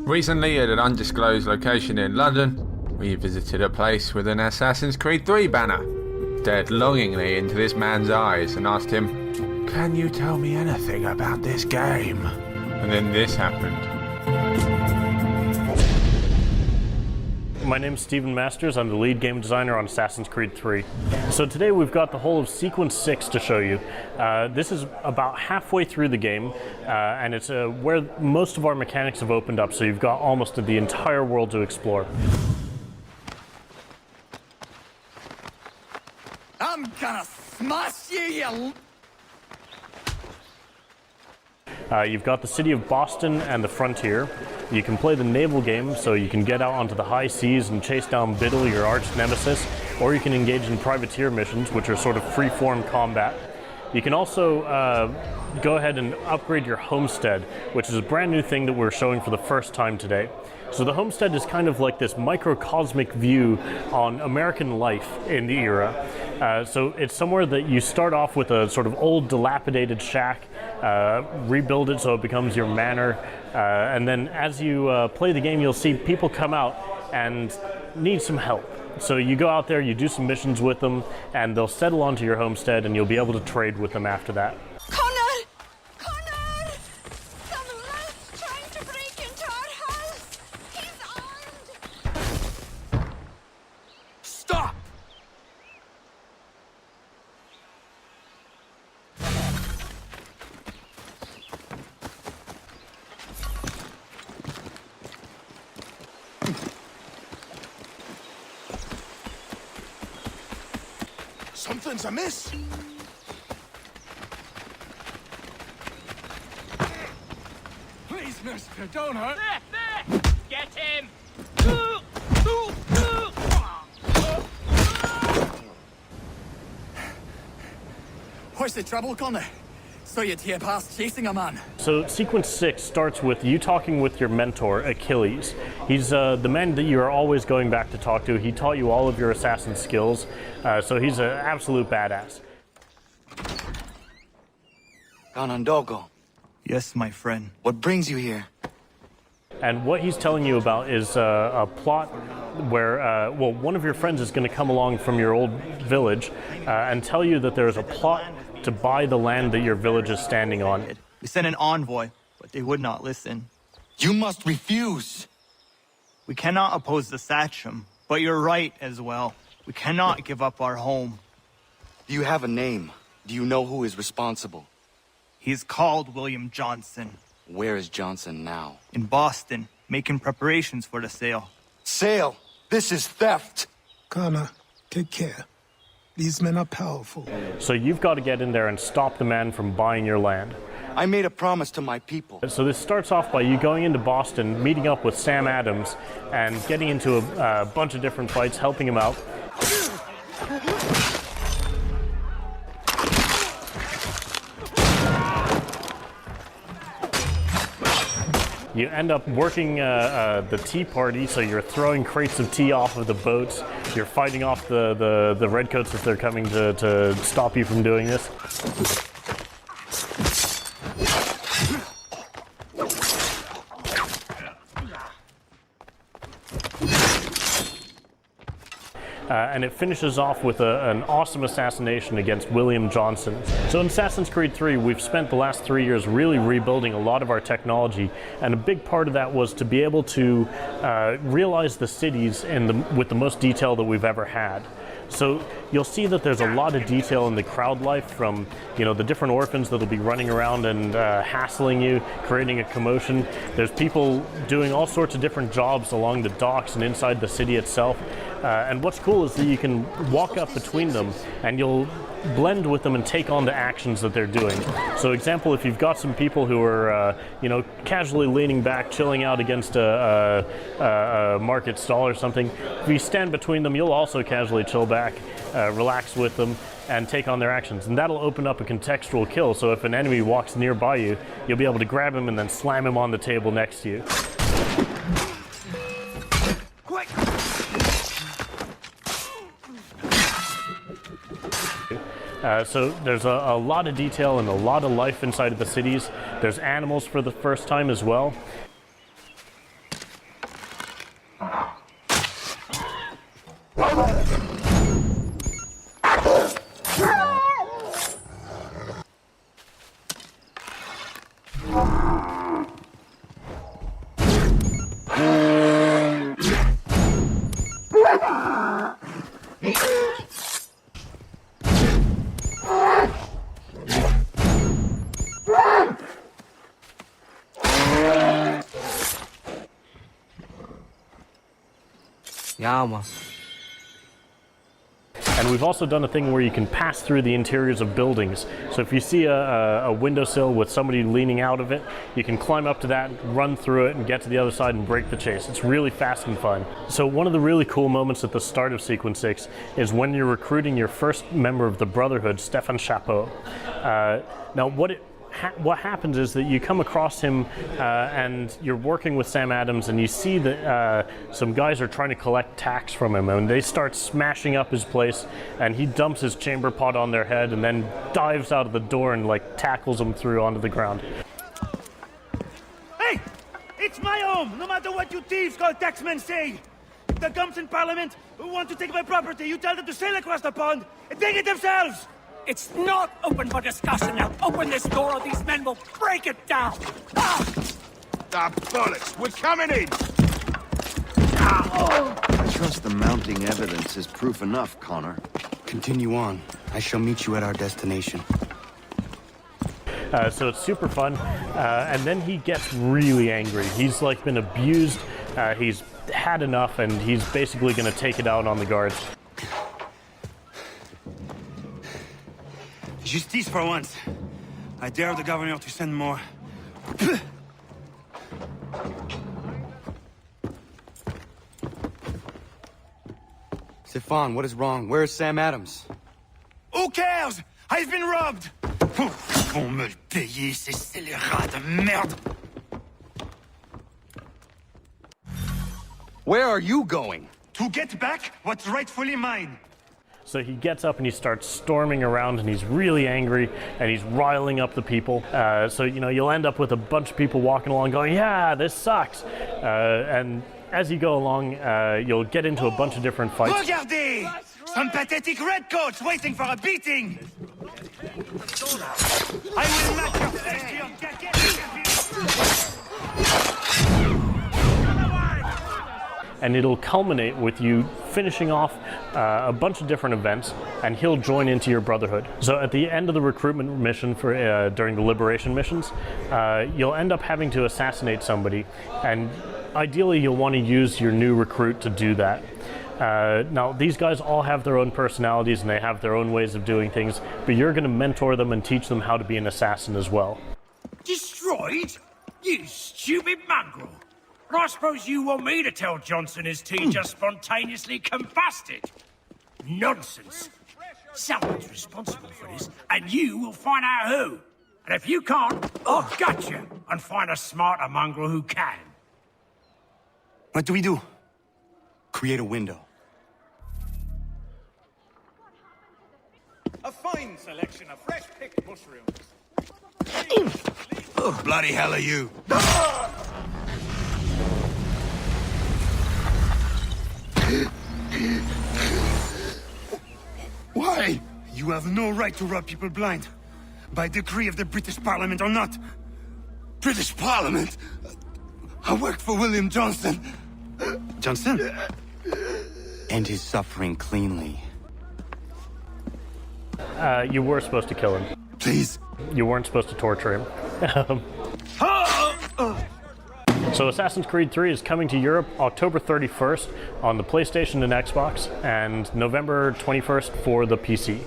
Recently, at an undisclosed location in London, we visited a place with an Assassin's Creed 3 banner. Stared longingly into this man's eyes and asked him, "Can you tell me anything about this game?" And then this happened. My name's Steven Masters. I'm the lead game designer on Assassin's Creed 3. So today we've got the whole of Sequence 6 to show you. This is about halfway through the game, and it's where most of our mechanics have opened up, so you've got almost the entire world to explore. I'm gonna smash you, You've got the city of Boston and the frontier. You can play the naval game, so you can get out onto the high seas and chase down Biddle, your arch nemesis, or you can engage in privateer missions, which are sort of free-form combat. You can also go ahead and upgrade your homestead, which is a brand new thing that we're showing for the first time today. So the homestead is kind of like this microcosmic view on American life in the era. So it's somewhere that you start off with a sort of old dilapidated shack, rebuild it so it becomes your manor, and then as you play the game, you'll see people come out and need some help. So you go out there, you do some missions with them, and they'll settle onto your homestead, and you'll be able to trade with them after that. Connor! Connor! Some lad's trying to break into our house! He's armed! Stop! Something's amiss. Please, mister, don't hurt. There! Get him! What's the trouble, Connor? So you'd hear past chasing a man. So Sequence 6 starts with you talking with your mentor, Achilles. He's the man that you are always going back to talk to. He taught you all of your assassin skills, so he's an absolute badass. Ganondogo, Yes, my friend. what brings you here? And what he's telling you about is a plot where, well, one of your friends is going to come along from your old village and tell you that there is a plot to buy the land that your village is standing on. We sent an envoy, but they would not listen. You must refuse. We cannot oppose the Sachem, but you're right as well. We cannot give up our home. Do you have a name? Do you know who is responsible? He's called William Johnson, Where is Johnson now? in Boston, making preparations for the sale. Sale! This is theft! Connor, take care. These men are powerful. So you've got to get in there and stop the man from buying your land. I made a promise to my people. So this starts off by you going into Boston, meeting up with Sam Adams, and getting into a bunch of different fights, helping him out. You end up working the tea party, so you're throwing crates of tea off of the boats. You're fighting off the redcoats as they're coming to stop you from doing this. And it finishes off with an awesome assassination against William Johnson. So in Assassin's Creed 3, we've spent the last 3 years really rebuilding a lot of our technology, and a big part of that was to be able to realize the cities with the most detail that we've ever had. So you'll see that there's a lot of detail in the crowd life, from the different orphans that'll be running around and hassling you, creating a commotion. There's people doing all sorts of different jobs along the docks and inside the city itself. And what's cool is that you can walk up between them and you'll blend with them and take on the actions that they're doing. So example, if you've got some people who are casually leaning back, chilling out against a market stall or something, if you stand between them, you'll also casually chill back, relax with them, and take on their actions. And that'll open up a contextual kill, so if an enemy walks nearby you, you'll be able to grab him and then slam him on the table next to you. So there's a lot of detail and a lot of life inside of the cities. There's animals for the first time as well. Ja, man. And we've also done a thing where you can pass through the interiors of buildings. So if you see a windowsill with somebody leaning out of it, you can climb up to that, run through it, and get to the other side and break the chase. It's really fast and fun. So one of the really cool moments at the start of Sequence 6 is when you're recruiting your first member of the Brotherhood, Stefan Chapeau. Now what happens is that you come across him and you're working with Sam Adams, and you see that some guys are trying to collect tax from him, and they start smashing up his place, and he dumps his chamber pot on their head and then dives out of the door and like tackles them through onto the ground. Hey! It's my home, no matter what you thieves called taxmen say! The gums in Parliament who want to take my property, you tell them to sail across the pond and take it themselves! It's not open for discussion now. Open this door or these men will break it down. Ah! Ah, bollocks! We're coming in! I trust the mounting evidence is proof enough, Connor. Continue on. I shall meet you at our destination. So it's super fun, and then he gets really angry. He's like been abused, he's had enough, and he's basically going to take it out on the guards. Justice for once. I dare the governor to send more. Stefan, what is wrong? Where is Sam Adams? Who cares? I've been robbed! Vont me le payer, ces scélérats de merde! Where are you going? To get back what's rightfully mine. So he gets up and he starts storming around, and he's really angry, and he's riling up the people. So, you know, you'll end up with a bunch of people walking along going, yeah, this sucks. And as you go along, you'll get into a bunch of different fights. Regardez! Some pathetic redcoats waiting for a beating! I will match your face to your jacket! And it'll culminate with you finishing off a bunch of different events, and he'll join into your Brotherhood. So at the end of the recruitment mission for during the liberation missions, you'll end up having to assassinate somebody, and ideally you'll want to use your new recruit to do that. Now, these guys all have their own personalities and they have their own ways of doing things, but you're going to mentor them and teach them how to be an assassin as well. Destroyed? You stupid mongrel. And I suppose you want me to tell Johnson his tea just spontaneously combusted? Nonsense. Someone's responsible for this, and you will find out who. And if you can't, I'll gut you and find a smarter mongrel who can. What do we do? Create a window. A fine selection of fresh-picked mushrooms. Bloody hell are you? Why? You have no right to rob people blind. By decree of the British Parliament or not. British Parliament? I work for William Johnson. Johnson? End his suffering cleanly. You were supposed to kill him. Please. You weren't supposed to torture him. So Assassin's Creed 3 is coming to Europe October 31st on the PlayStation and Xbox, and November 21st for the PC.